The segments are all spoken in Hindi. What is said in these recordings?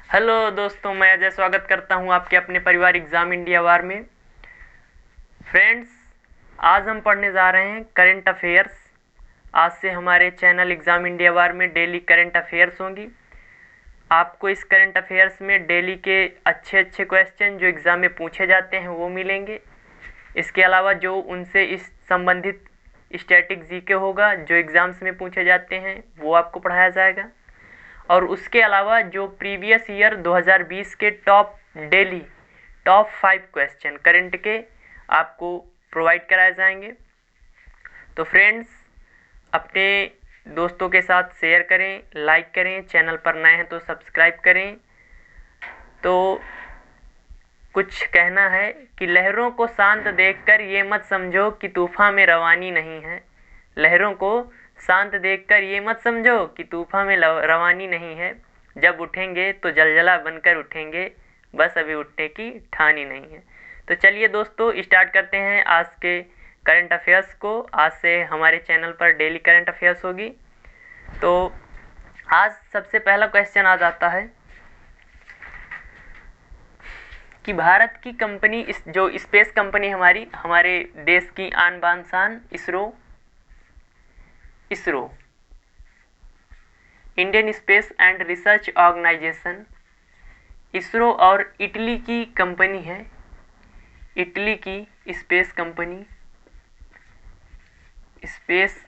हेलो दोस्तों, मैं अजय स्वागत करता हूं आपके अपने परिवार एग्ज़ाम इंडिया वार में। फ्रेंड्स, आज हम पढ़ने जा रहे हैं करंट अफेयर्स। आज से हमारे चैनल एग्ज़ाम इंडिया वार में डेली करंट अफेयर्स होंगी। आपको इस करंट अफेयर्स में डेली के अच्छे अच्छे क्वेश्चन जो एग्ज़ाम में पूछे जाते हैं वो मिलेंगे। इसके अलावा जो उनसे इस संबंधित स्टैटिक जीके होगा जो एग्ज़ाम्स में पूछे जाते हैं वो आपको पढ़ाया जाएगा। और उसके अलावा जो प्रीवियस ईयर 2020 के टॉप 5 क्वेश्चन करंट के आपको प्रोवाइड कराए जाएंगे। तो फ्रेंड्स, अपने दोस्तों के साथ शेयर करें, लाइक करें, चैनल पर नए हैं तो सब्सक्राइब करें। तो कुछ कहना है कि लहरों को शांत देखकर ये मत समझो कि तूफान में रवानी नहीं है। लहरों को शांत देखकर ये मत समझो कि तूफान में रवानी नहीं है। जब उठेंगे तो जलजला बनकर उठेंगे, बस अभी उठने की ठानी नहीं है। तो चलिए दोस्तों, स्टार्ट करते हैं आज के करंट अफेयर्स को। आज से हमारे चैनल पर डेली करंट अफेयर्स होगी। तो आज सबसे पहला क्वेश्चन आ जाता है कि भारत की कंपनी, जो स्पेस कंपनी हमारे देश की आन बान शान ISRO Indian space and research Organisation, ISRO और इटली की कंपनी है, इटली की space company, space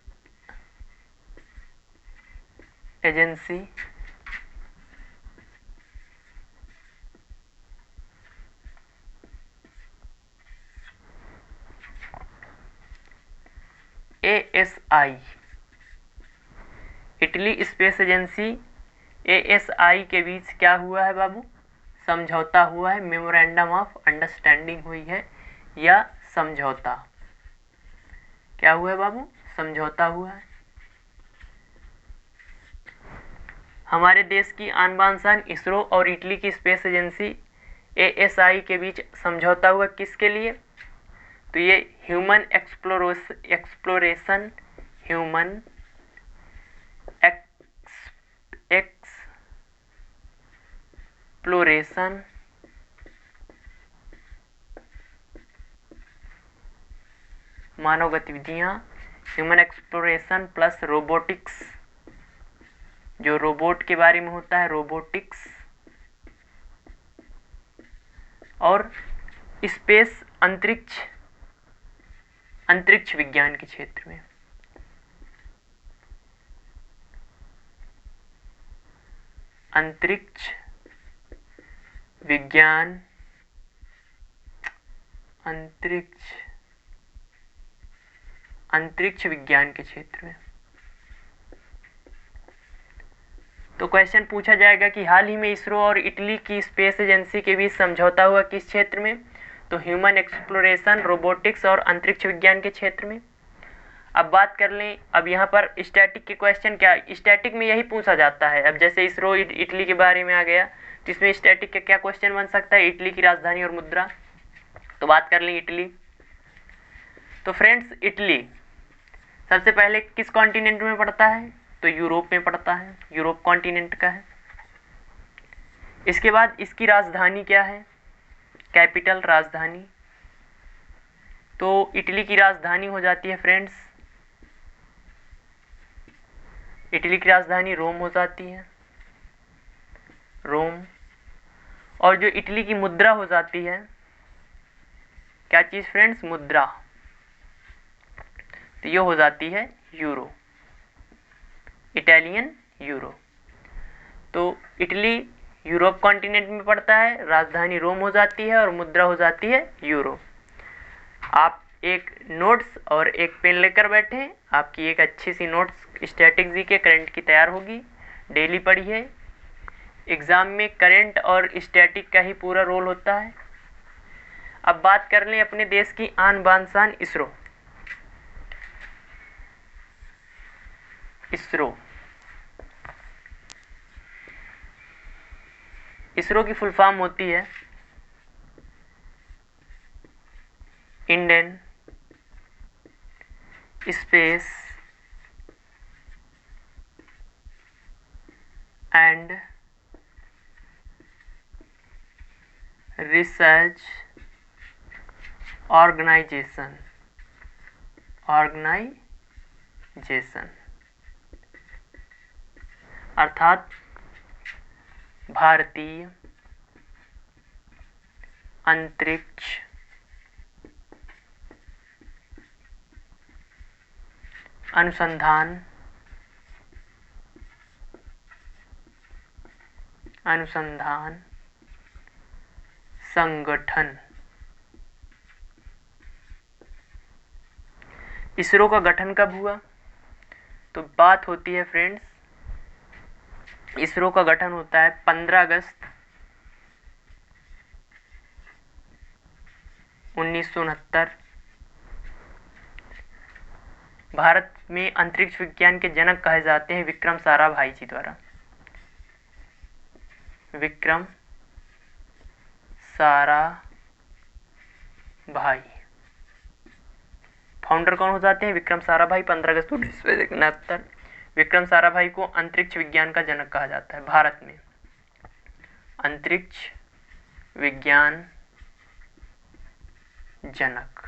agency ASI, Italy space agency ASI के बीच क्या हुआ है बाबू? समझौता हुआ है, मेमोरेंडम ऑफ अंडरस्टैंडिंग हुई है या समझौता। क्या हुआ है बाबू? समझौता हुआ है। हमारे देश की आन बान शान इसरो और इटली की स्पेस एजेंसी ASI के बीच समझौता हुआ किसके लिए? तो ये ह्यूमन एक्सप्लोरेशन मानव गतिविधियां, ह्यूमन एक्सप्लोरेशन प्लस रोबोटिक्स, जो रोबोट के बारे में होता है, रोबोटिक्स, और स्पेस अंतरिक्ष विज्ञान के क्षेत्र में। अंतरिक्ष विज्ञान, अंतरिक्ष विज्ञान के क्षेत्र में। तो क्वेश्चन पूछा जाएगा कि हाल ही में इसरो और इटली की स्पेस एजेंसी के बीच समझौता हुआ किस क्षेत्र में? तो ह्यूमन एक्सप्लोरेशन, रोबोटिक्स और अंतरिक्ष विज्ञान के क्षेत्र में। अब बात कर लें, अब यहाँ पर स्टैटिक के क्वेश्चन क्या, स्टैटिक में यही पूछा जाता है। अब जैसे इसरो इटली के बारे में आ गया तो इसमें स्टैटिक का क्या क्वेश्चन बन सकता है? इटली की राजधानी और मुद्रा। तो बात कर लें इटली। तो फ्रेंड्स, इटली सबसे पहले किस कॉन्टिनेंट में पड़ता है? तो यूरोप में पड़ता है, यूरोप कॉन्टिनेंट का है। इसके बाद इसकी राजधानी क्या है? कैपिटल, राजधानी। तो इटली की राजधानी हो जाती है फ्रेंड्स, इटली की राजधानी रोम हो जाती है, रोम। और जो इटली की मुद्रा हो जाती है, क्या चीज फ्रेंड्स? मुद्रा। तो ये हो जाती है यूरो, इटालियन यूरो। तो इटली यूरोप कॉन्टिनेंट में पड़ता है, राजधानी रोम हो जाती है और मुद्रा हो जाती है यूरो। आप एक नोट्स और एक पेन लेकर बैठे, आपकी एक अच्छी सी नोट्स स्टैटिक जी के करंट की तैयार होगी। डेली पढ़िए, एग्ज़ाम में करंट और स्टैटिक का ही पूरा रोल होता है। अब बात कर लें अपने देश की आन बान शान इसरो। इसरो की फुल फॉर्म होती है Indian space and research Organisation अर्थात भारतीय अंतरिक्ष अनुसंधान संगठन। इसरो का गठन कब हुआ? तो बात होती है फ्रेंड्स, इसरो का गठन होता है 15 अगस्त 1969। भारत में अंतरिक्ष विज्ञान के जनक कहे जाते हैं विक्रम साराभाई जी द्वारा। विक्रम साराभाई फाउंडर कौन हो जाते हैं? विक्रम साराभाई 15 अगस्त 1969। विक्रम साराभाई को अंतरिक्ष विज्ञान का जनक कहा जाता है। भारत में अंतरिक्ष विज्ञान जनक।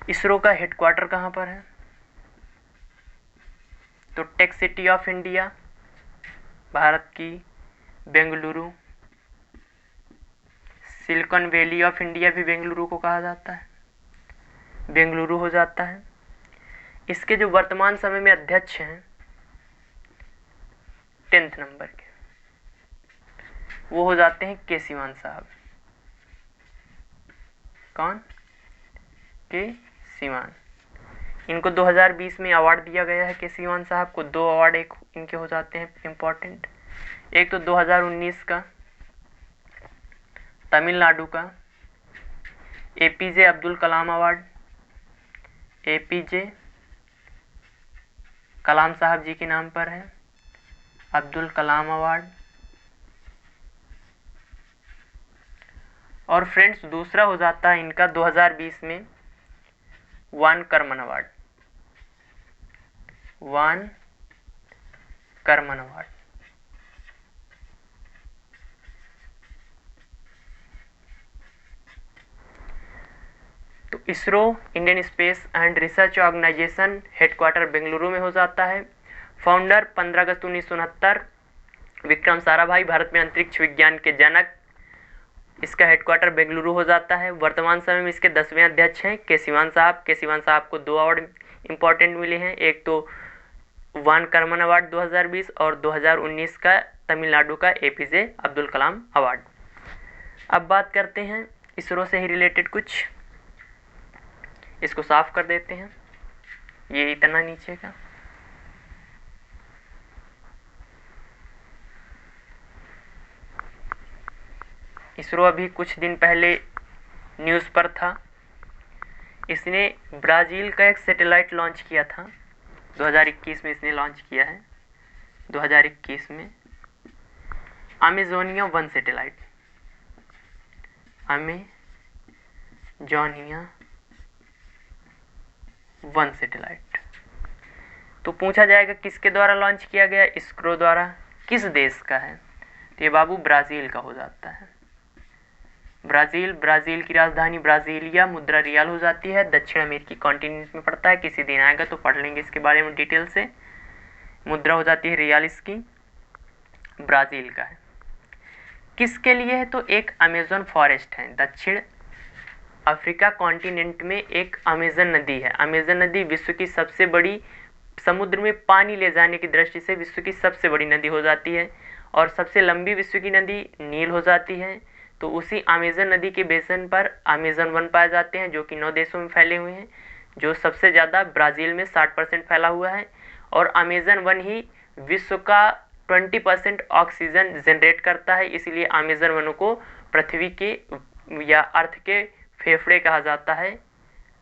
इसरो का हेडक्वार्टर कहाँ पर है? तो tech city of India Bharat की Bengaluru. Silicon Valley of India भी बेंगलुरु को कहा जाता है, बेंगलुरु हो जाता है। इसके जो वर्तमान समय में अध्यक्ष हैं 10th नंबर के, वो हो जाते हैं के सीवान साहब। कौन? के सीवान। इनको 2020 में अवार्ड दिया गया है के सीवान साहब को। 2 अवार्ड एक इनके हो जाते हैं इम्पोर्टेंट। एक तो 2019 का तमिलनाडु का APJ Abdul Kalam award, APJ Kalam साहब जी के नाम पर है, अब्दुल कलाम अवार्ड। और फ्रेंड्स दूसरा हो जाता है इनका 2020 में Von Karman award, Von Karman award. तो ISRO Indian space and research organisation headquarter Bengaluru में हो जाता है। फाउंडर 15 अगस्त 1969 विक्रम साराभाई, भारत में अंतरिक्ष विज्ञान के जनक। इसका हेडक्वार्टर बेंगलुरु हो जाता है। वर्तमान समय में इसके 10वें अध्यक्ष हैं के सीवान साहब। के सीवान साहब को 2 अवार्ड इंपॉर्टेंट मिले हैं, एक तो वन कर्मन अवार्ड 2020 और 2019 का तमिलनाडु का एपीजे अब्दुल कलाम अवार्ड। अब बात करते हैं इसरो से ही रिलेटेड कुछ। इसको साफ कर देते हैं, ये इतना नीचे का। इसरो अभी कुछ दिन पहले न्यूज़ पर था। इसने ब्राज़ील का एक सैटेलाइट लॉन्च किया था 2021 में। इसने लॉन्च किया है 2021 में अमेजोनिया 1 सैटेलाइट, अमेजोनिया 1 सैटेलाइट। तो पूछा जाएगा किसके द्वारा लॉन्च किया गया? इसरो द्वारा। किस देश का है? तो ये बाबू ब्राज़ील का हो जाता है। ब्राज़ील की राजधानी ब्राज़ीलिया, मुद्रा रियाल हो जाती है। दक्षिण अमेरिकी कॉन्टिनेंट में पड़ता है। किसी दिन आएगा तो पढ़ लेंगे इसके बारे में डिटेल से। मुद्रा हो जाती है रियाल इसकी। ब्राज़ील का है। किसके लिए है? तो एक अमेज़न फॉरेस्ट है। दक्षिण अफ्रीका कॉन्टिनेंट में एक अमेज़न नदी है। अमेज़न नदी विश्व की सबसे बड़ी, समुद्र में पानी ले जाने की दृष्टि से विश्व की सबसे बड़ी नदी हो जाती है। और सबसे लंबी विश्व की नदी नील हो जाती है। तो उसी अमेज़न नदी के बेसन पर अमेज़न 1 पाए जाते हैं, जो कि 9 देशों में फैले हुए हैं। जो सबसे ज़्यादा ब्राज़ील में 60% फैला हुआ है। और अमेज़न 1 ही विश्व का 20% ऑक्सीजन जनरेट करता है। इसलिए अमेज़न 1 को पृथ्वी के या अर्थ के फेफड़े कहा जाता है,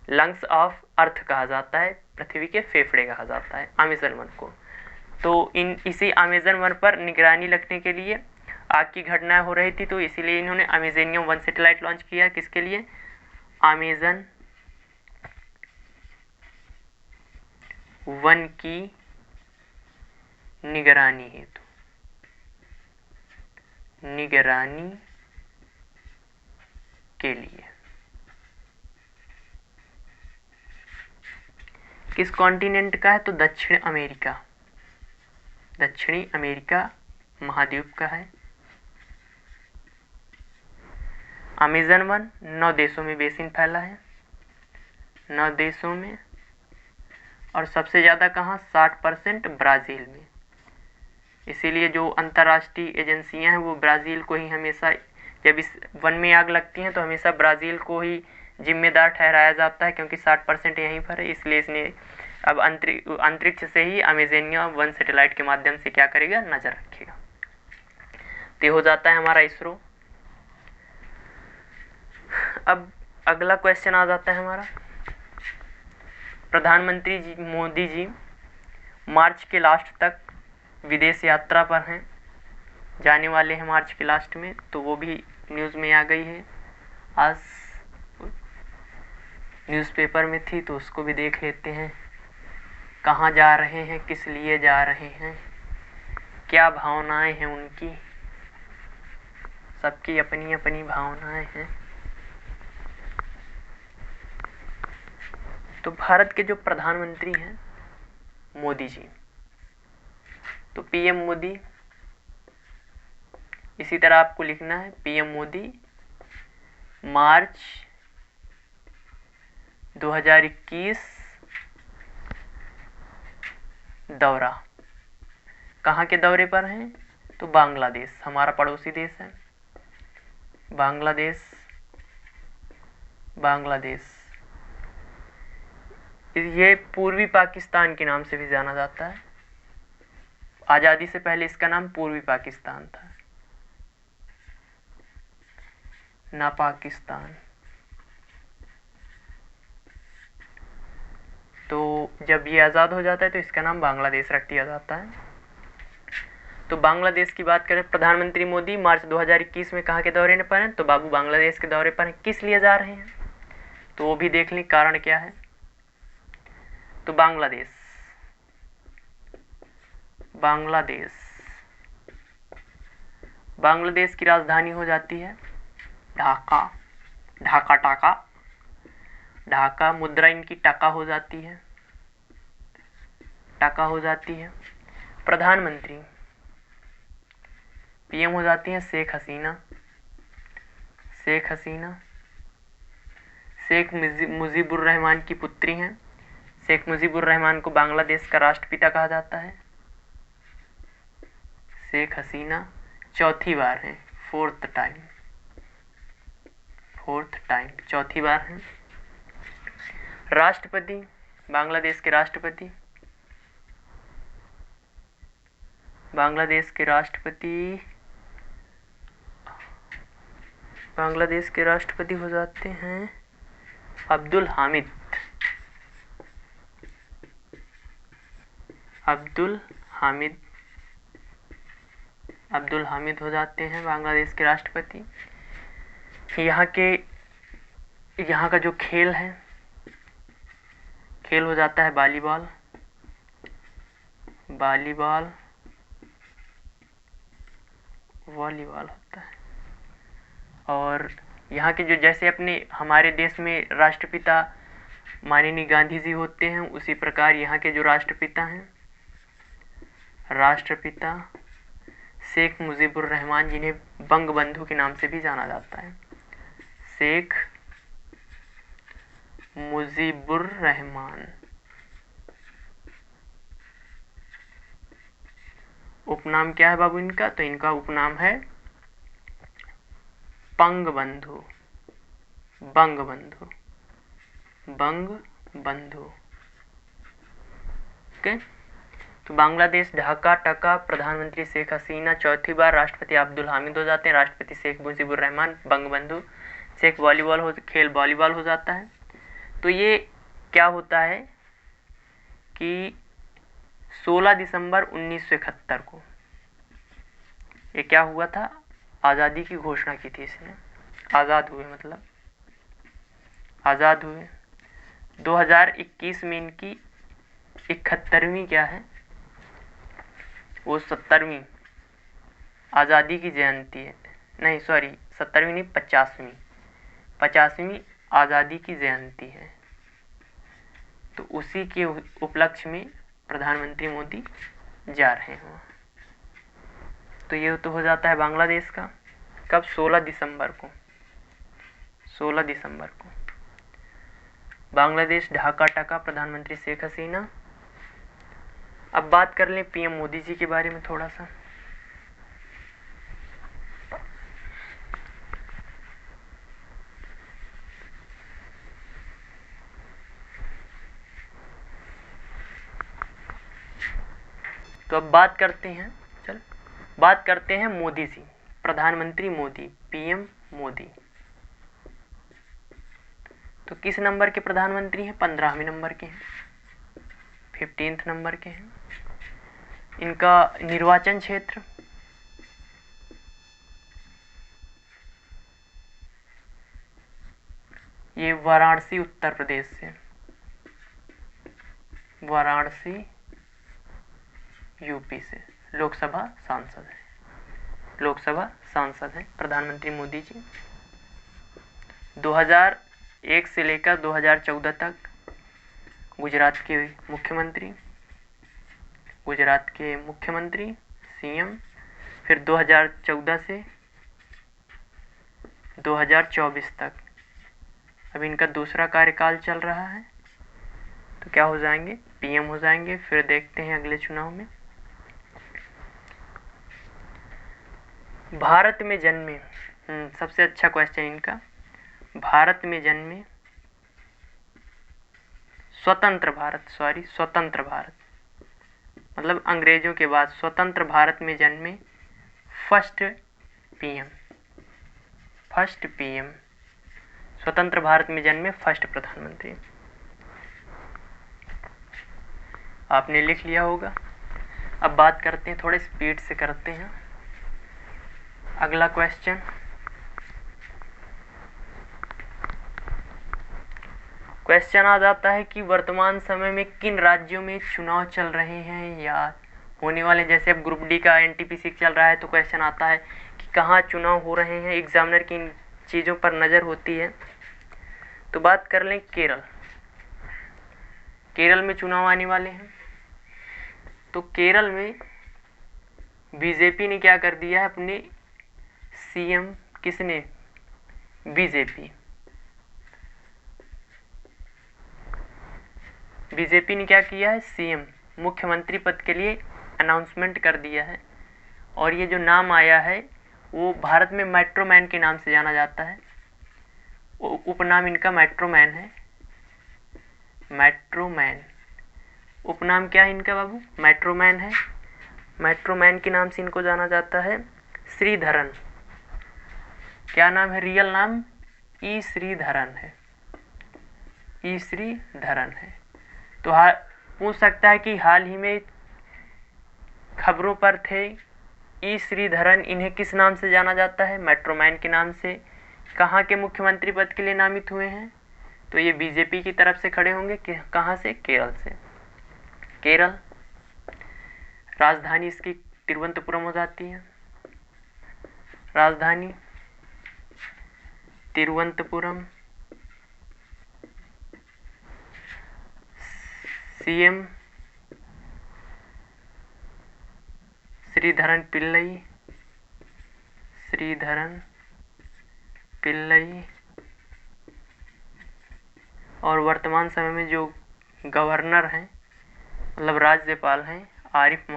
लंग्स ऑफ अर्थ कहा जाता है, पृथ्वी के फेफड़े कहा जाता है अमेज़न 1 को। तो इसी अमेज़न 1 पर निगरानी रखने के लिए आग की घटनाएं हो रही थी, तो इसीलिए इन्होंने अमेजोनियम 1 सैटेलाइट लॉन्च किया। किसके लिए? अमेज़न 1 की निगरानी हेतु। निगरानी के लिए। किस कॉन्टिनेंट का है? तो दक्षिण अमेरिका, दक्षिणी अमेरिका महाद्वीप का है। अमेज़न वन 9 देशों में बेसिन फैला है, 9 देशों में, और सबसे ज़्यादा कहाँ? 60% ब्राज़ील में। इसीलिए जो अंतर्राष्ट्रीय एजेंसियां हैं वो ब्राज़ील को ही हमेशा, जब इस वन में आग लगती हैं तो हमेशा ब्राज़ील को ही जिम्मेदार ठहराया जाता है, क्योंकि 60% यहीं पर है। इसलिए इसने अब अंतरिक्ष से ही अमेज़निया 1 सैटेलाइट के माध्यम से क्या करेगा? नज़र रखेगा। तो ये हो जाता है हमारा इसरो। अब अगला क्वेश्चन आ जाता है हमारा, प्रधानमंत्री जी मोदी जी मार्च के लास्ट तक विदेश यात्रा पर हैं, जाने वाले हैं मार्च के लास्ट में, तो वो भी न्यूज़ में आ गई है। आज न्यूज़पेपर में थी तो उसको भी देख लेते हैं। कहाँ जा रहे हैं, किस लिए जा रहे हैं, क्या भावनाएं हैं उनकी, सबकी अपनी अपनी भावनाएं हैं। तो भारत के जो प्रधानमंत्री हैं मोदी जी, तो पीएम मोदी, इसी तरह आपको लिखना है पीएम मोदी मार्च 2021 दौरा। कहाँ के दौरे पर हैं? तो बांग्लादेश, हमारा पड़ोसी देश है बांग्लादेश। बांग्लादेश ये पूर्वी पाकिस्तान के नाम से भी जाना जाता है। आज़ादी से पहले इसका नाम पूर्वी पाकिस्तान था, ना पाकिस्तान। तो जब ये आज़ाद हो जाता है तो इसका नाम बांग्लादेश रख दिया जाता है। तो बांग्लादेश की बात करें, प्रधानमंत्री मोदी मार्च 2021 में कहाँ के दौरे पर हैं? तो बाबू बांग्लादेश के दौरे पर हैं। किस लिए जा रहे हैं? तो वो भी देख लें कारण क्या है। तो बांग्लादेश, बांग्लादेश बांग्लादेश की राजधानी हो जाती है ढाका, ढाका टाका, ढाका। मुद्रा इनकी टका हो जाती है, टका हो जाती है। प्रधानमंत्री पीएम हो जाती हैं शेख हसीना, शेख हसीना। शेख मुजीबुर रहमान की पुत्री हैं। शेख मुजीबुर रहमान को बांग्लादेश का राष्ट्रपिता कहा जाता है। शेख हसीना चौथी बार है, फोर्थ टाइम, चौथी बार है। राष्ट्रपति, बांग्लादेश के राष्ट्रपति, बांग्लादेश के राष्ट्रपति हो जाते हैं अब्दुल हामिद, अब्दुल हामिद हो जाते हैं बांग्लादेश के राष्ट्रपति। यहाँ का जो खेल है, खेल हो जाता है वॉलीबॉल, वॉलीबॉल होता है। और यहाँ के जो, जैसे अपने हमारे देश में राष्ट्रपिता माननीय गांधी जी होते हैं, उसी प्रकार यहाँ के जो राष्ट्रपिता हैं, राष्ट्रपिता शेख मुजीबुर रहमान, जिन्हें बंग बंधु के नाम से भी जाना जाता है। शेख मुजीबुर रहमान, उपनाम क्या है बाबू इनका? तो इनका उपनाम है बंग बंधु, ओके। तो बांग्लादेश, ढाका, टका, प्रधानमंत्री शेख हसीना, चौथी बार राष्ट्रपति अब्दुल हामिद हो जाते हैं, राष्ट्रपति शेख मुजीबुर रहमान, बंगबंधु शेख, खेल वॉलीबॉल हो जाता है। तो ये क्या होता है कि 16 दिसंबर 1971 को ये क्या हुआ था? आज़ादी की घोषणा की थी इसने। आज़ाद हुए, मतलब आज़ाद हुए। 2021 में इनकी 71वीं क्या है, वो 70वीं आज़ादी की जयंती है, नहीं सॉरी 70वीं नहीं 50वीं आज़ादी की जयंती है। तो उसी के उपलक्ष्य में प्रधानमंत्री मोदी जा रहे हैं। तो ये तो हो जाता है बांग्लादेश का। कब? 16 दिसंबर को। 16 दिसंबर को बांग्लादेश ढाका टका प्रधानमंत्री शेख हसीना। अब बात कर लें पीएम मोदी जी के बारे में थोड़ा सा। तो अब बात करते हैं मोदी जी, प्रधानमंत्री मोदी, पीएम मोदी। तो किस नंबर के प्रधानमंत्री हैं? 15वें नंबर के हैं, 15th नंबर के हैं। इनका निर्वाचन क्षेत्र ये वाराणसी उत्तर प्रदेश से, वाराणसी यूपी से लोकसभा सांसद हैं प्रधानमंत्री मोदी जी। 2001 से लेकर 2014 तक गुजरात के मुख्यमंत्री सीएम। फिर 2014 से 2024 तक अब इनका दूसरा कार्यकाल चल रहा है। तो क्या हो जाएंगे? पीएम हो जाएंगे। फिर देखते हैं अगले चुनाव में। भारत में जन्मे, सबसे अच्छा क्वेश्चन इनका, भारत में जन्मे स्वतंत्र भारत मतलब अंग्रेजों के बाद स्वतंत्र भारत में जन्मे फर्स्ट पीएम, स्वतंत्र भारत में जन्मे फर्स्ट प्रधानमंत्री। आपने लिख लिया होगा। अब बात करते हैं, थोड़े स्पीड से करते हैं। अगला क्वेश्चन आ जाता है कि वर्तमान समय में किन राज्यों में चुनाव चल रहे हैं या होने वाले। जैसे अब ग्रुप डी का एनटीपीसी चल रहा है तो क्वेश्चन आता है कि कहाँ चुनाव हो रहे हैं। एग्जामिनर की इन चीज़ों पर नज़र होती है। तो बात कर लें केरल में चुनाव आने वाले हैं। तो केरल में बीजेपी ने क्या कर दिया है, अपने सीएम, किसने? बीजेपी ने क्या किया है, सीएम मुख्यमंत्री पद के लिए अनाउंसमेंट कर दिया है। और ये जो नाम आया है वो भारत में मेट्रो मैन के नाम से जाना जाता है। उपनाम इनका मेट्रो मैन है। मेट्रो मैन उपनाम क्या है इनका बाबू? मेट्रो मैन है। मेट्रो मैन के नाम से इनको जाना जाता है। श्रीधरन, क्या नाम है? रियल नाम ई श्रीधरन है। तो पूछ सकता है कि हाल ही में खबरों पर थे ई श्रीधरन, इन्हें किस नाम से जाना जाता है? मेट्रो मैन के नाम से। कहाँ के मुख्यमंत्री पद के लिए नामित हुए हैं? तो ये बीजेपी की तरफ से खड़े होंगे। कहाँ से? केरल से। केरल, राजधानी इसकी तिरुवनंतपुरम हो जाती है। राजधानी तिरुवनंतपुरम। सीएम श्रीधरन पिल्लई। और वर्तमान समय में जो गवर्नर हैं, मतलब राज्यपाल हैं, आरिफ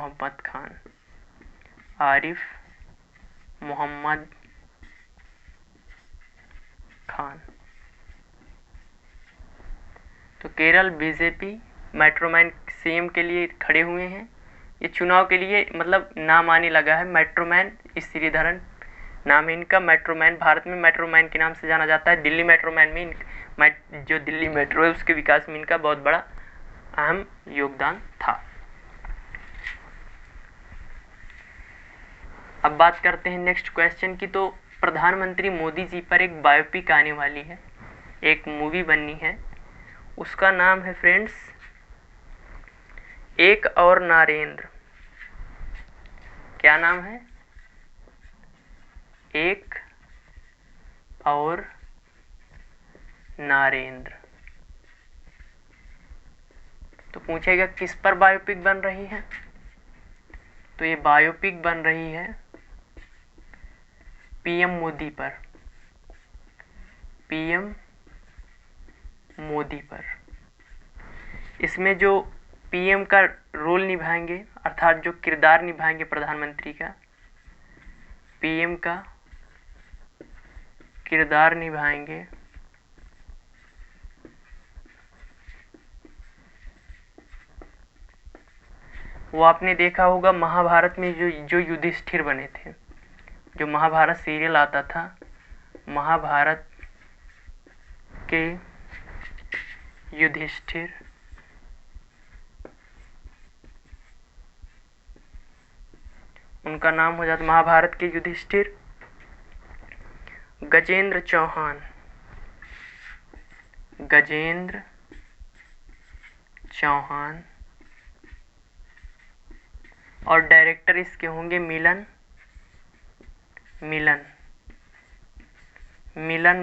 मोहम्मद खान। तो Kerala BJP metro man CM के लिए खड़े हुए हैं। ये चुनाव के लिए मतलब नाम आने लगा है मेट्रो मैन। श्रीधरन नाम है इनका। मेट्रो मैन, भारत में मेट्रो मैन के नाम से जाना जाता है। दिल्ली मेट्रो मैन में जो दिल्ली मेट्रो है उसके विकास में इनका बहुत बड़ा अहम योगदान था। अब बात करते हैं नेक्स्ट क्वेश्चन की। तो प्रधानमंत्री मोदी जी पर एक बायोपिक आने वाली है, एक मूवी बननी है। उसका नाम है फ्रेंड्स एक और नारेंद्र। क्या नाम है? एक और नारेंद्र। तो पूछेगा किस पर बायोपिक बन रही है, तो ये बायोपिक बन रही है पीएम मोदी पर, पीएम मोदी पर। इसमें जो पीएम का रोल निभाएंगे, अर्थात जो किरदार निभाएंगे प्रधानमंत्री का, पीएम का किरदार निभाएंगे वो आपने देखा होगा महाभारत में जो युधिष्ठिर बने थे, जो महाभारत सीरियल आता था, महाभारत के युधिष्ठिर, उनका नाम हो जाता महाभारत के युधिष्ठिर गजेंद्र चौहान, गजेंद्र चौहान। और डायरेक्टर इसके होंगे मिलन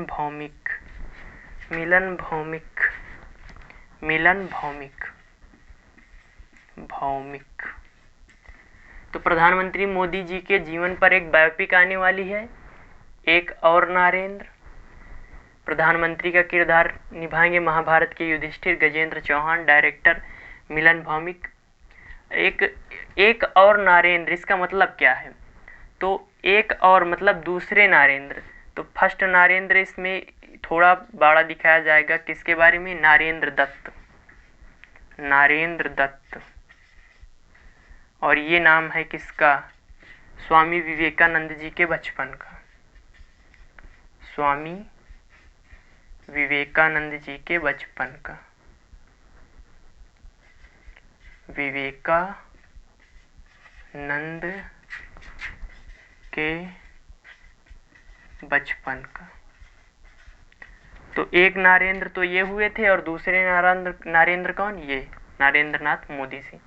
भौमिक, भौमिक। तो प्रधानमंत्री मोदी जी के जीवन पर एक बायोपिक आने वाली है, एक और नारेंद्र। प्रधानमंत्री का किरदार निभाएंगे महाभारत के युधिष्ठिर गजेंद्र चौहान, डायरेक्टर मिलन भौमिक। एक और नारेंद्र, इसका मतलब क्या है, तो एक और मतलब दूसरे नारेंद्र। तो फर्स्ट नारेंद्र इसमें थोड़ा बड़ा दिखाया जाएगा, किसके बारे में, नारेंद्र दत्त। और ये नाम है किसका, स्वामी विवेकानंद जी के बचपन का, स्वामी विवेकानंद जी के बचपन का, विवेकानंद के बचपन का। तो एक नारेंद्र तो ये हुए थे, और दूसरे नारेंद्र कौन, ये नरेंद्र नाथ मोदी जी।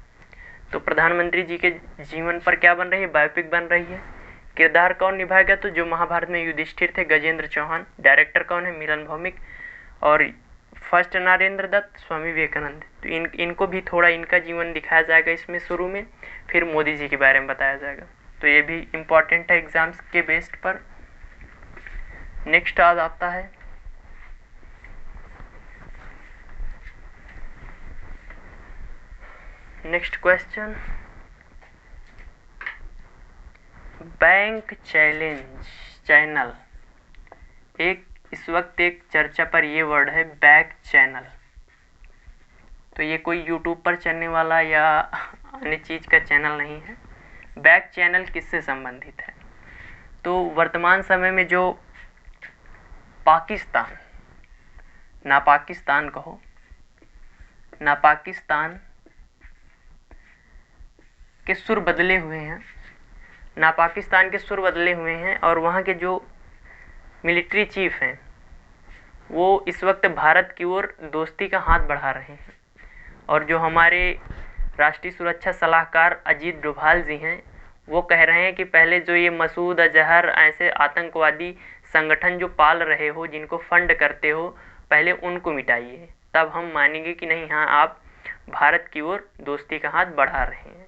तो प्रधानमंत्री जी के जीवन पर क्या बन रही है, बायोपिक बन रही है। किरदार कौन निभाएगा, तो जो महाभारत में युधिष्ठिर थे गजेंद्र चौहान, डायरेक्टर कौन है, मिलन भौमिक, और फर्स्ट नारेंद्र दत्त, स्वामी विवेकानंद। तो इनको भी थोड़ा इनका जीवन दिखाया जाएगा इसमें शुरू में, फिर मोदी जी के बारे में बताया जाएगा। तो ये भी इम्पॉर्टेंट है एग्जाम्स के बेस्ड पर। नेक्स्ट आज आता है नेक्स्ट क्वेश्चन, बैंक चैनल। इस वक्त एक चर्चा पर ये वर्ड है बैक चैनल। तो ये कोई यूट्यूब पर चलने वाला या अन्य चीज का चैनल नहीं है। बैक चैनल किससे संबंधित है, तो वर्तमान समय में जो पाकिस्तान, ना पाकिस्तान कहो, ना पाकिस्तान के सुर बदले हुए हैं, और वहाँ के जो मिलिट्री चीफ हैं वो इस वक्त भारत की ओर दोस्ती का हाथ बढ़ा रहे हैं। और जो हमारे राष्ट्रीय सुरक्षा सलाहकार अजीत डोभाल जी हैं वो कह रहे हैं कि पहले जो ये मसूद अजहर ऐसे आतंकवादी संगठन जो पाल रहे हो, जिनको फंड करते हो, पहले उनको मिटाइए, तब हम मानेंगे कि नहीं, हाँ आप भारत की ओर दोस्ती का हाथ बढ़ा रहे हैं।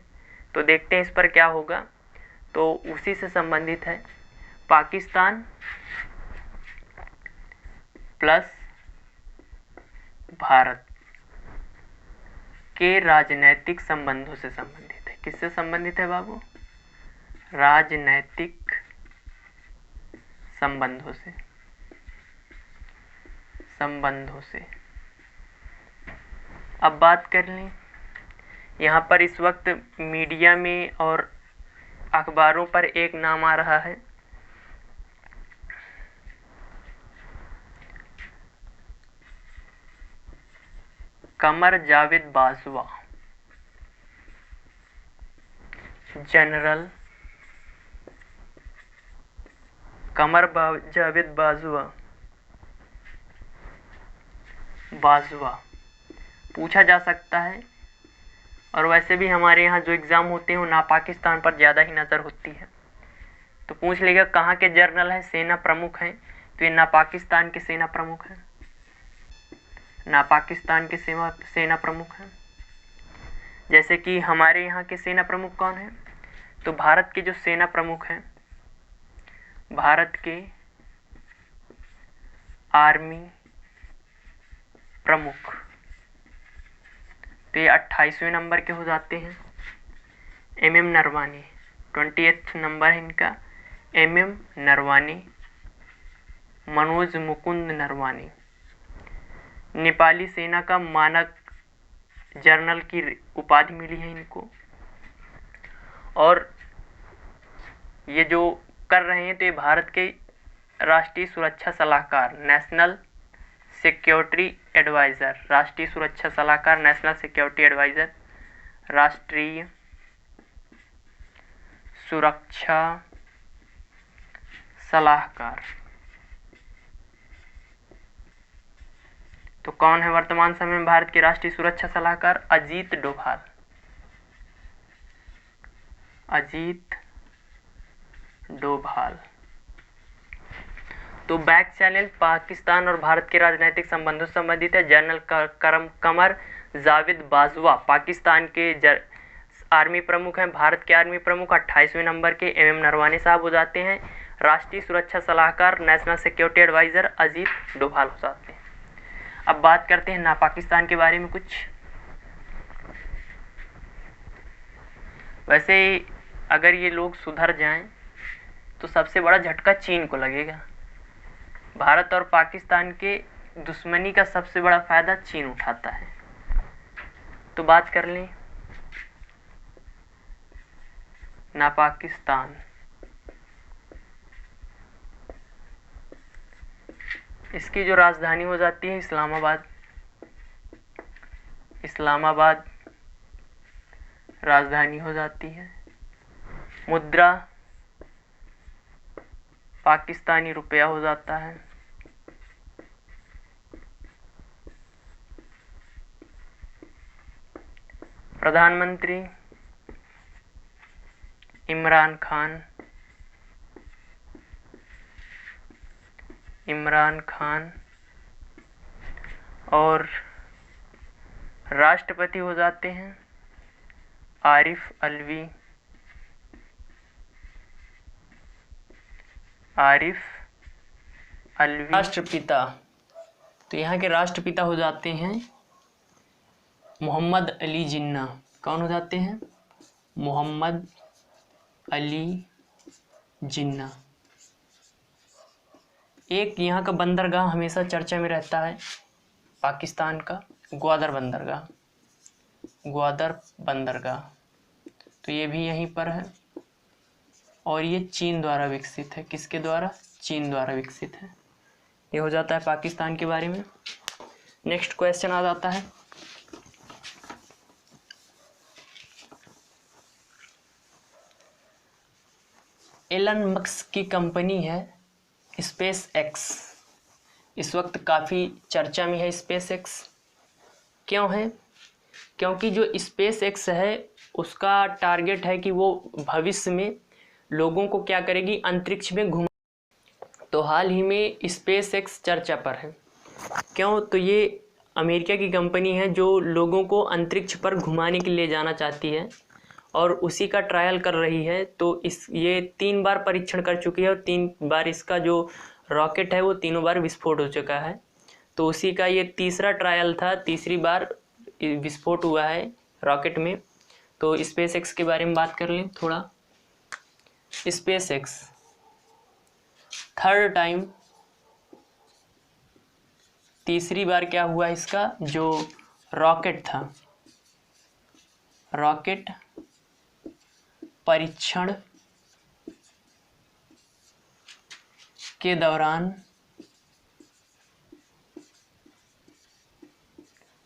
तो देखते हैं इस पर क्या होगा। तो उसी से संबंधित है, पाकिस्तान प्लस भारत के राजनैतिक संबंधों से संबंधित है। किससे संबंधित है बाबू, राजनैतिक संबंधों से। अब बात कर लें, यहाँ पर इस वक्त मीडिया में और अखबारों पर एक नाम आ रहा है, कमर जावेद बाजवा, जनरल कमर जावेद बाजवा पूछा जा सकता है। और वैसे भी हमारे यहाँ जो एग्ज़ाम होते हैं वो ना पाकिस्तान पर ज़्यादा ही नज़र होती है। तो पूछ लेगा कहाँ के जर्नल हैं, सेना प्रमुख हैं, तो ये ना पाकिस्तान के सेना प्रमुख हैं, ना पाकिस्तान के सेना प्रमुख हैं। जैसे कि हमारे यहाँ के सेना प्रमुख कौन हैं, तो भारत के जो सेना प्रमुख हैं, भारत के आर्मी प्रमुख, तो ये 28वें नंबर के हो जाते हैं। MM नरवाने 28th नंबर है इनका, MM नरवाने, मनोज मुकुंद नरवाने। नेपाली सेना का मानक जर्नल की उपाधि मिली है इनको। और ये जो कर रहे हैं तो ये भारत के राष्ट्रीय सुरक्षा सलाहकार, नेशनल सिक्योरिटी एडवाइज़र, राष्ट्रीय सुरक्षा सलाहकार, नेशनल सिक्योरिटी एडवाइज़र, राष्ट्रीय सुरक्षा सलाहकार। तो कौन है वर्तमान समय में भारत के राष्ट्रीय सुरक्षा सलाहकार? अजीत डोभाल। अजीत डोभाल। तो बैक चैनल पाकिस्तान और भारत के राजनीतिक संबंधों से संबंधित है। जनरल कमर जावेद बाजवा पाकिस्तान के आर्मी प्रमुख हैं। भारत के आर्मी प्रमुख 28वें नंबर के MM नरवाने साहब हो जाते हैं। राष्ट्रीय सुरक्षा सलाहकार, national security adviser Ajit Doval हो जाते हैं। अब बात करते हैं ना पाकिस्तान के बारे में कुछ। वैसे अगर ये लोग सुधर जाएं तो सबसे बड़ा झटका चीन को लगेगा। भारत और पाकिस्तान के दुश्मनी का सबसे बड़ा फायदा चीन उठाता है। तो बात कर लें ना पाकिस्तान। इसकी जो राजधानी हो जाती है इस्लामाबाद। इस्लामाबाद राजधानी हो जाती है। मुद्रा पाकिस्तानी रुपया हो जाता है। प्रधानमंत्री इमरान खान। इमरान खान। और राष्ट्रपति हो जाते हैं आरिफ अलवी। आरिफ अलवी। राष्ट्रपिता, तो यहाँ के राष्ट्रपिता हो जाते हैं मोहम्मद अली जिन्ना। कौन हो जाते हैं? मोहम्मद अली जिन्ना। एक यहाँ का बंदरगाह हमेशा चर्चा में रहता है पाकिस्तान का, ग्वादर बंदरगाह। ग्वादर बंदरगाह, तो ये भी यहीं पर है और ये चीन द्वारा विकसित है। किसके द्वारा? चीन द्वारा विकसित है। ये हो जाता है पाकिस्तान के बारे में। नेक्स्ट क्वेश्चन आ जाता है एलन मस्क की कंपनी है स्पेस एक्स। इस वक्त काफ़ी चर्चा में है स्पेस एक्स। क्यों है? क्योंकि जो स्पेस एक्स है उसका टारगेट है कि वो भविष्य में लोगों को क्या करेगी, अंतरिक्ष में घुमा। तो हाल ही में स्पेस एक्स चर्चा पर है। क्यों? तो ये अमेरिका की कंपनी है जो लोगों को अंतरिक्ष पर घुमाने के लिए जाना चाहती है और उसी का ट्रायल कर रही है। तो ये 3 बार परीक्षण कर चुकी है और 3 बार इसका जो रॉकेट है वो तीनों बार विस्फोट हो चुका है। तो उसी का ये तीसरा ट्रायल था, तीसरी बार विस्फोट हुआ है रॉकेट में। तो स्पेस एक्स के बारे में बात कर लें थोड़ा। स्पेस एक्स थर्ड टाइम, तीसरी बार क्या हुआ, इसका जो रॉकेट था, रॉकेट परीक्षण के दौरान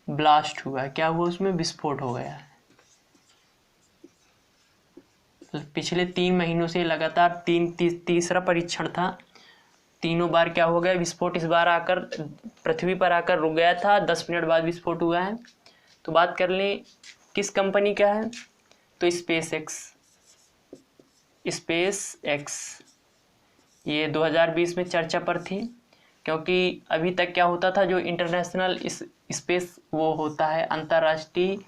ब्लास्ट हुआ। क्या हुआ? उसमें विस्फोट हो गया। पिछले 3 महीनों से लगातार तीसरा परीक्षण था। तीनों बार क्या हो गया, विस्फोट। इस बार आकर पृथ्वी पर आकर रुक गया था, 10 मिनट बाद विस्फोट हुआ है। तो बात कर लें किस कंपनी का है, तो स्पेस एक्स। स्पेस एक्स ये 2020 में चर्चा पर थी, क्योंकि अभी तक क्या होता था, जो इंटरनेशनल स्पेस वो होता है अंतर्राष्ट्रीय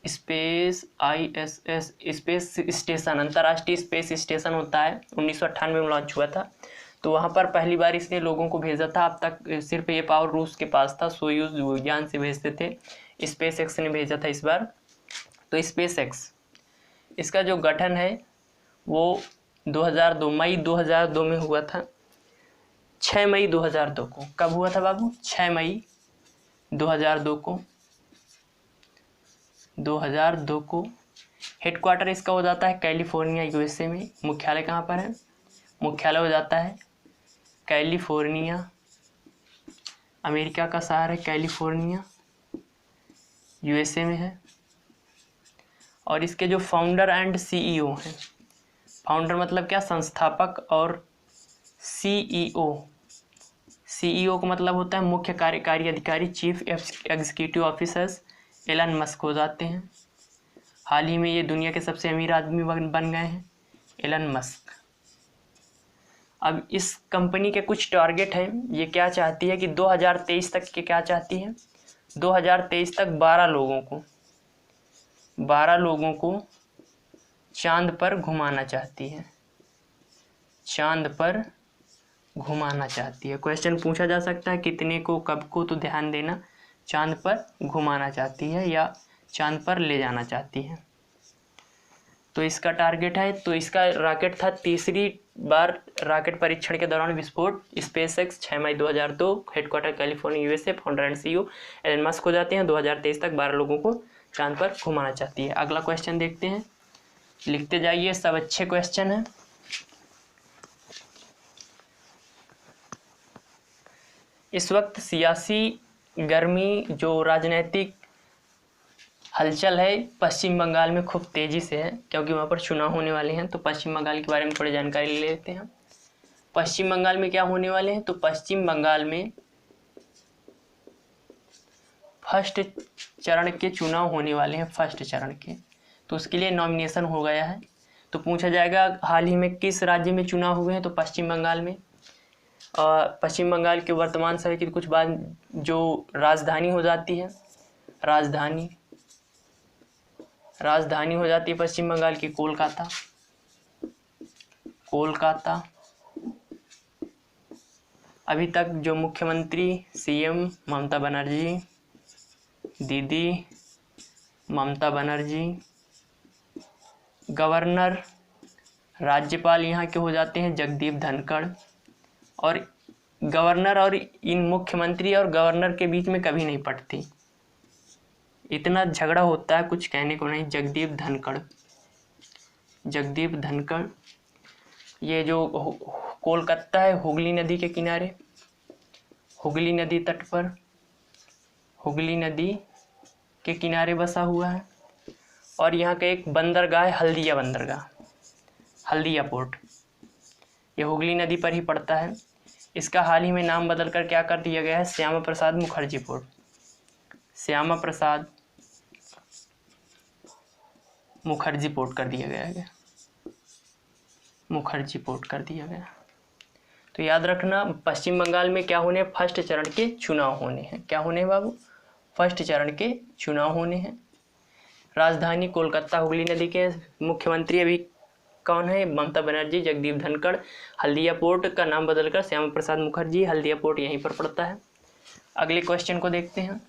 स्पेस ISS स्पेस स्टेशन, अंतर्राष्ट्रीय स्पेस स्टेशन होता है, 1998 में लॉन्च हुआ था। तो वहाँ पर पहली बार इसने लोगों को भेजा था। अब तक सिर्फ ये पावर रूस के पास था, सोयूज विज्ञान से भेजते थे, स्पेस एक्स ने भेजा था इस बार। तो स्पेस एक्स, इसका जो गठन है वो 2002 मई 2002 में हुआ था, 6 मई 2002 को। कब हुआ था बाबू? 6 मई 2002 को, 2002 को। हेडक्वार्टर इसका हो जाता है कैलिफोर्निया USA में। मुख्यालय कहाँ पर है? मुख्यालय हो जाता है कैलिफोर्निया, अमेरिका का शहर है कैलिफोर्निया, USA में है। और इसके जो फाउंडर एंड CEO हैं, फाउंडर मतलब क्या? संस्थापक, और CEO का मतलब होता है मुख्य कार्यकारी अधिकारी, chief executive officers, Elon Musk हो जाते हैं। हाल ही में ये दुनिया के सबसे अमीर आदमी बन गए हैं, एलन मस्क। अब इस कंपनी के कुछ टारगेट हैं। ये क्या चाहती है कि 2023 तक के, क्या चाहती है? 2023 तक 12 लोगों को चांद पर घुमाना चाहती है, चांद पर घुमाना चाहती है। क्वेश्चन पूछा जा सकता है कितने को, कब को, तो ध्यान देना। चांद पर घुमाना चाहती है या चांद पर ले जाना चाहती है, तो इसका टारगेट है। तो इसका रॉकेट था, तीसरी बार रॉकेट परीक्षण के दौरान विस्फोट। स्पेस एक्स 6 मई 2002, headquarter California USA, founder and CEO Elon Musk हो जाते हैं। 2023 तक 12 लोगों को चांद पर घुमाना चाहती है। अगला क्वेश्चन देखते हैं, लिखते जाइए, सब अच्छे क्वेश्चन हैं। इस वक्त सियासी गर्मी, जो राजनीतिक हलचल है, पश्चिम बंगाल में खूब तेज़ी से है, क्योंकि वहाँ पर चुनाव होने वाले हैं। तो पश्चिम बंगाल के बारे में थोड़ी जानकारी ले लेते हैं। पश्चिम बंगाल में क्या होने वाले हैं? तो पश्चिम बंगाल में फर्स्ट चरण के चुनाव होने वाले हैं, फर्स्ट चरण के। तो उसके लिए नॉमिनेशन हो गया है। तो पूछा जाएगा हाल ही में किस राज्य में चुनाव हुए हैं? तो पश्चिम बंगाल में। पश्चिम बंगाल के वर्तमान समय की कुछ बात, जो राजधानी हो जाती है, राजधानी हो जाती है पश्चिम बंगाल की कोलकाता। अभी तक जो मुख्यमंत्री CM ममता बनर्जी, दीदी ममता बनर्जी, गवर्नर, राज्यपाल यहाँ के हो जाते हैं जगदीप धनखड़। और गवर्नर और इन मुख्यमंत्री और गवर्नर के बीच में कभी नहीं पटती, इतना झगड़ा होता है कुछ कहने को नहीं। जगदीप धनखड़, ये जो कोलकाता है, हुगली नदी के किनारे, हुगली नदी तट पर, हुगली नदी के किनारे बसा हुआ है। और यहाँ का एक बंदरगाह है, हल्दिया पोर्ट, ये हुगली नदी पर ही पड़ता है। इसका हाल ही में नाम बदलकर क्या कर दिया गया है? श्यामा प्रसाद मुखर्जी पोर्ट, श्यामा प्रसाद मुखर्जी पोर्ट कर दिया गया है, मुखर्जी पोर्ट कर दिया गया। तो याद रखना, पश्चिम बंगाल में क्या होने हैं? फर्स्ट चरण के चुनाव होने हैं। क्या होने हैं बाबू? फर्स्ट चरण के चुनाव होने हैं। राजधानी कोलकाता, हुगली नदी के मुख्यमंत्री अभी कौन है? ममता बनर्जी, जगदीप धनखड़। हल्दिया पोर्ट का नाम बदलकर श्यामा प्रसाद मुखर्जी, हल्दिया पोर्ट यहीं पर पड़ता है। अगले क्वेश्चन को देखते हैं।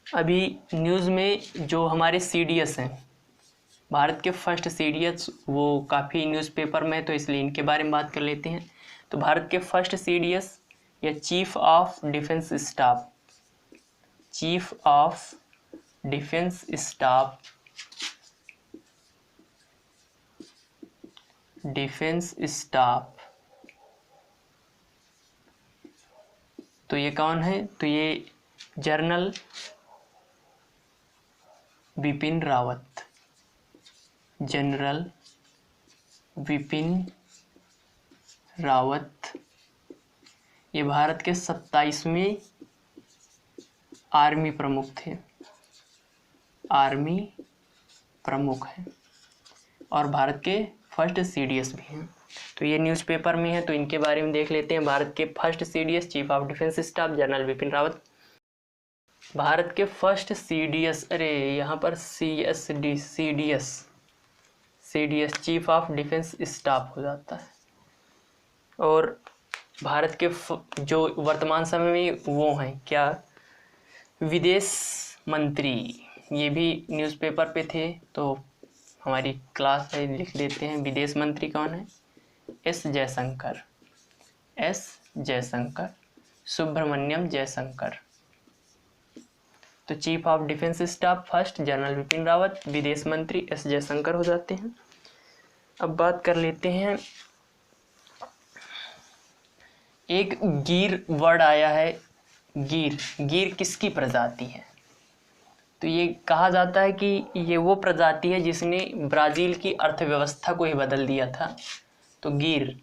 अभी न्यूज़ में जो हमारे CDS हैं, भारत के फर्स्ट CDS, वो काफ़ी न्यूज़पेपर में है, तो इसलिए इनके बारे में बात कर लेते हैं। तो भारत के फर्स्ट CDS या चीफ ऑफ डिफेंस स्टाफ, तो ये कौन है? तो ये जनरल बिपिन रावत, ये भारत के 27वें आर्मी प्रमुख थे, आर्मी प्रमुख हैं और भारत के फर्स्ट सीडीएस भी हैं। तो ये न्यूज़पेपर में है, तो इनके बारे में देख लेते हैं। भारत के first CDS chief of defence staff general Bipin Rawat. Bharat के फर्स्ट सीडीएस, अरे यहाँ पर CSD, CDS chief of defence staff हो जाता है। और भारत के जो वर्तमान समय में वो हैं क्या, विदेश मंत्री, ये भी न्यूज़पेपर पे थे, तो हमारी क्लास है, लिख लेते हैं। विदेश मंत्री कौन है? S Jaishankar, S Jaishankar, Subrahmanyam Jaishankar. तो chief of defence staff first general Bipin Rawat, विदेश मंत्री एस जयशंकर हो जाते हैं। अब बात कर लेते हैं, एक गिर वर्ड आया है, गिर। गिर किसकी प्रजाति है? तो ये कहा जाता है कि ये वो प्रजाति है जिसने ब्राज़ील की अर्थव्यवस्था को ही बदल दिया था। तो गिर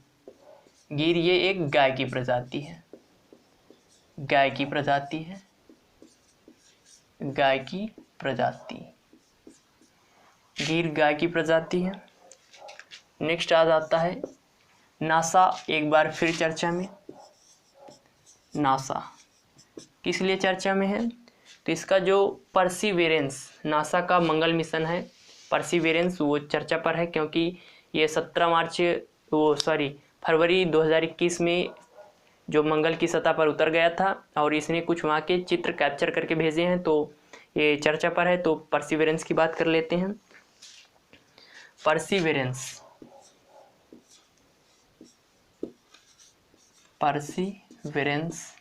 ये एक गाय की प्रजाति है, गाय की प्रजाति है, गाय की प्रजाति, गिर गाय की प्रजाति है। नेक्स्ट आ जाता है नासा, एक बार फिर चर्चा में। नासा किस लिए चर्चा में है? तो इसका जो परसिवेरेंस, नासा का मंगल मिशन है, परसिवेरेंस वो चर्चा पर है, क्योंकि ये 17 फरवरी 2021 में जो मंगल की सतह पर उतर गया था और इसने कुछ वहाँ के चित्र कैप्चर करके भेजे हैं, तो ये चर्चा पर है। तो परसिवेरेंस की बात कर लेते हैं। परसिवेरेंस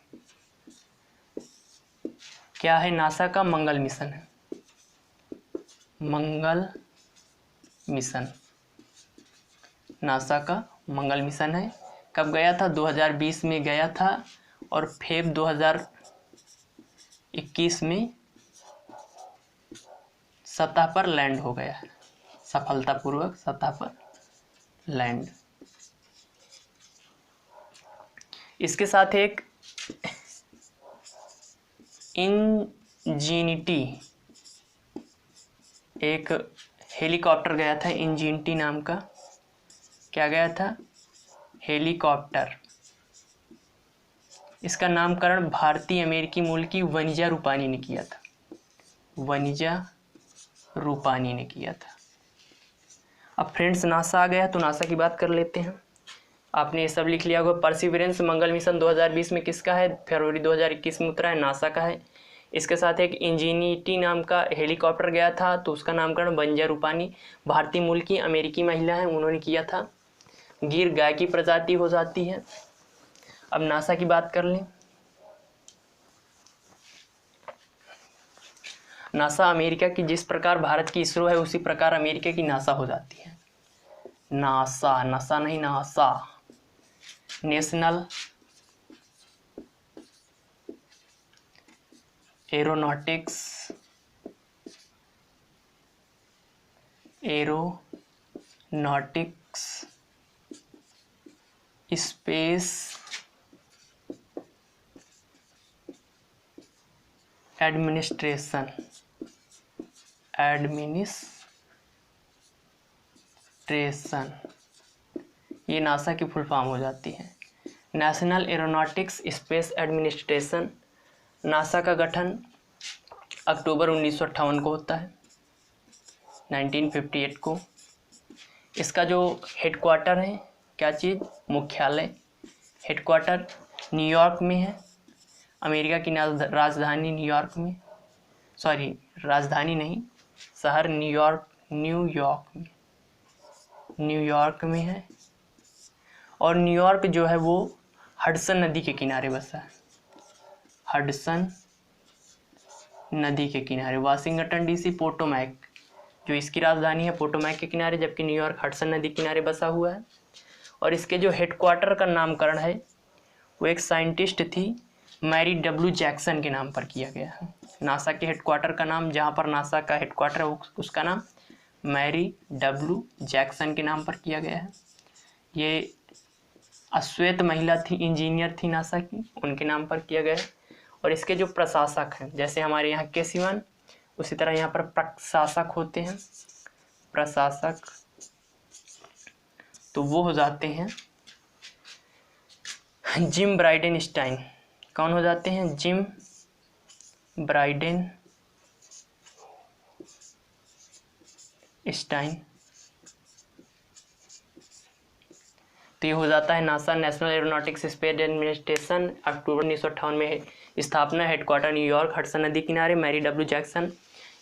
क्या है? नासा का मंगल मिशन है, मंगल मिशन, नासा का मंगल मिशन है। कब गया था? 2020 में गया था और फेब 2021 में सतह पर लैंड हो गया है, सफलतापूर्वक सतह पर लैंड। इसके साथ एक इंजीनिटी, एक हेलीकॉप्टर गया था, इंजीनिटी नाम का। क्या गया था? हेलीकॉप्टर। इसका नामकरण भारतीय अमेरिकी मूल की वनिजा रूपानी ने किया था, वनिजा रूपानी ने किया था। अब फ्रेंड्स नासा आ गया, तो नासा की बात कर लेते हैं। आपने ये सब लिख लिया होगा। परसिवेरेंस मंगल मिशन 2020 में किसका है? फरवरी 2021 में उतरा है, नासा का है। इसके साथ एक इंजीनिटी नाम का हेलीकॉप्टर गया था, तो उसका नामकरण वनिजा रूपानी, भारतीय मूल की अमेरिकी महिला है, उन्होंने किया था। गिर गाय की प्रजाति हो जाती है। अब नासा की बात कर लें। नासा अमेरिका की, जिस प्रकार भारत की इसरो है उसी प्रकार अमेरिका की नासा हो जाती है। नासा, नासा नहीं, NASA, national aeronautics space administration, ये नासा की फुल फॉर्म हो जाती है। National aeronautics space administration. NASA का गठन अक्टूबर 1958 को होता है, 1958 को। इसका जो हेडक्वार्टर है, क्या चीज़? मुख्यालय, हेडक्वार्टर न्यूयॉर्क में है। अमेरिका की राजधानी न्यूयॉर्क में, सॉरी राजधानी नहीं, शहर न्यूयॉर्क में है। और न्यूयॉर्क जो है वो हडसन नदी के किनारे बसा है, हडसन नदी के किनारे। वाशिंगटन डीसी पोटोमैक जो इसकी राजधानी है, पोटोमैक के किनारे, जबकि न्यूयॉर्क हडसन नदी किनारे बसा हुआ है। और इसके जो हेडक्वार्टर का नामकरण है वो एक साइंटिस्ट थी, मैरी डब्ल्यू जैक्सन के नाम पर किया गया है। नासा के हेडक्वार्टर का नाम, जहाँ पर नासा का हेडक्वार्टर है उसका नाम मैरी डब्ल्यू जैक्सन के नाम पर किया गया है। ये अश्वेत महिला थी, इंजीनियर थी नासा की, उनके नाम पर किया गया है। और इसके जो प्रशासक हैं, जैसे हमारे यहाँ केसीवन, उसी तरह यहाँ पर प्रशासक होते हैं, प्रशासक, तो वो हो जाते हैं जिम ब्राइडेनस्टाइन। कौन हो जाते हैं? Jim Bridenstine. तो ये हो जाता है NASA, national aeronautics space administration, October 1958 में स्थापना, हेडक्वार्टर न्यूयॉर्क, हडसन नदी किनारे, मैरी डब्ल्यू जैक्सन।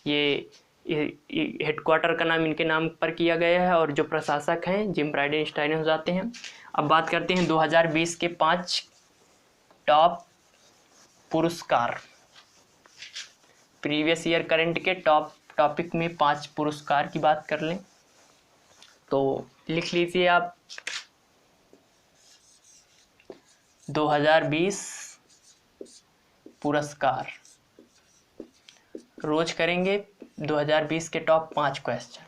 ये हेडक्वार्टर का नाम इनके नाम पर किया गया है, और जो प्रशासक हैं जिम ब्राइडेनस्टाइन हो जाते हैं। अब बात करते हैं 2020 के 5 टॉप पुरस्कार। प्रीवियस ईयर करंट के टॉप टॉपिक में 5 पुरस्कार की बात कर लें तो लिख लीजिए आप 2020 पुरस्कार। रोज करेंगे 2020 के टॉप 5 क्वेश्चन।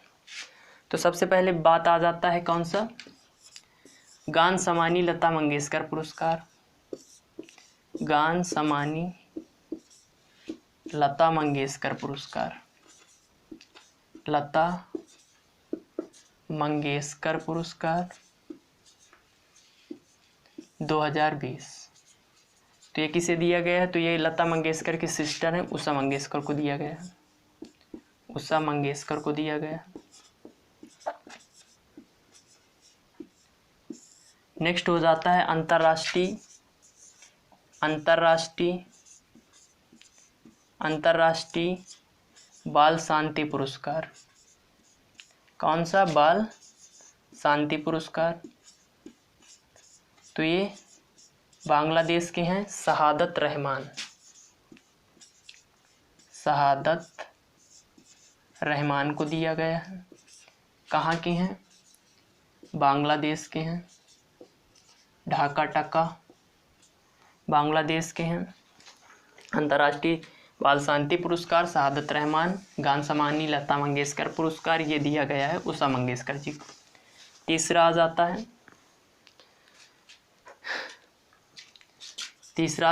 तो सबसे पहले बात आ जाता है कौन सा? गान सम्मानी लता मंगेशकर पुरस्कार। गान सम्मानी लता मंगेशकर पुरस्कार, लता मंगेशकर पुरस्कार 2020। तो ये किसे दिया गया है? तो ये लता मंगेशकर की सिस्टर है उषा मंगेशकर को दिया गया है, उषा मंगेशकर को दिया गया है। नेक्स्ट हो जाता है अंतर्राष्ट्रीय बाल शांति पुरस्कार। कौन सा? बाल शांति पुरस्कार। तो ये बांग्लादेश के हैं, शहादत रहमान को दिया गया है। कहाँ के हैं? बांग्लादेश के हैं, ढाका टका बांग्लादेश के हैं। अंतर्राष्ट्रीय बाल शांति पुरस्कार शहादत रहमान, गान सम्मानी लता मंगेशकर पुरस्कार ये दिया गया है उषा मंगेशकर जी को। तीसरा आ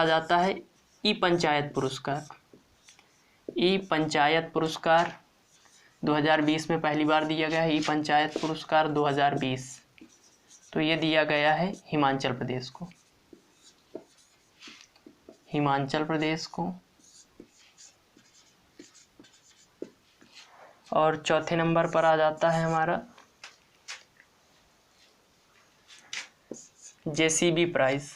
जाता है ई पंचायत पुरस्कार। ई पंचायत पुरस्कार 2020 में पहली बार दिया गया है। ई पंचायत पुरस्कार 2020, तो ये दिया गया है हिमाचल प्रदेश को। और चौथे नंबर पर आ जाता है हमारा जेसीबी प्राइज,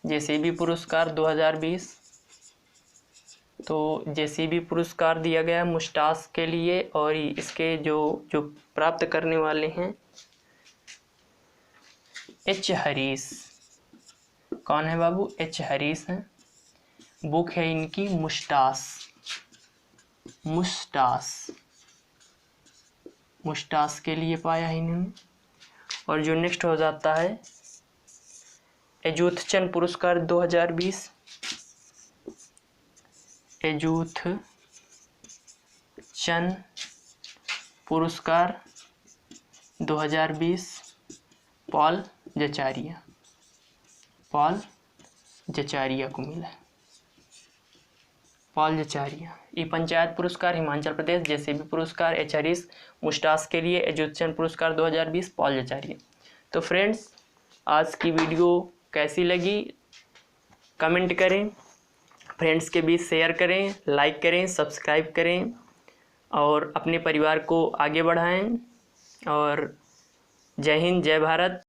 जेसीबी पुरस्कार 2020। तो जेसीबी पुरस्कार दिया गया मुस्टास के लिए, और इसके जो प्राप्त करने वाले हैं एच हरीश। कौन है बाबू? एच हरीश हैं। बुक है इनकी मुस्टास के लिए पाया है इन्होंने। और जो नेक्स्ट हो जाता है एजूथचंद पुरस्कार 2020, एजूथचंद पुरस्कार 2020 पॉल जचारिया को मिला है। पॉल जचारिया। ई पंचायत पुरस्कार हिमाचल प्रदेश, जेसीबी पुरस्कार एच हरीश, मुस्टास के लिए एजूथचंद पुरस्कार 2020 पॉल जचारिया। तो फ्रेंड्स, आज की वीडियो कैसी लगी कमेंट करें, फ्रेंड्स के बीच शेयर करें, लाइक करें, सब्सक्राइब करें और अपने परिवार को आगे बढ़ाएं। और जय हिंद, जय भारत।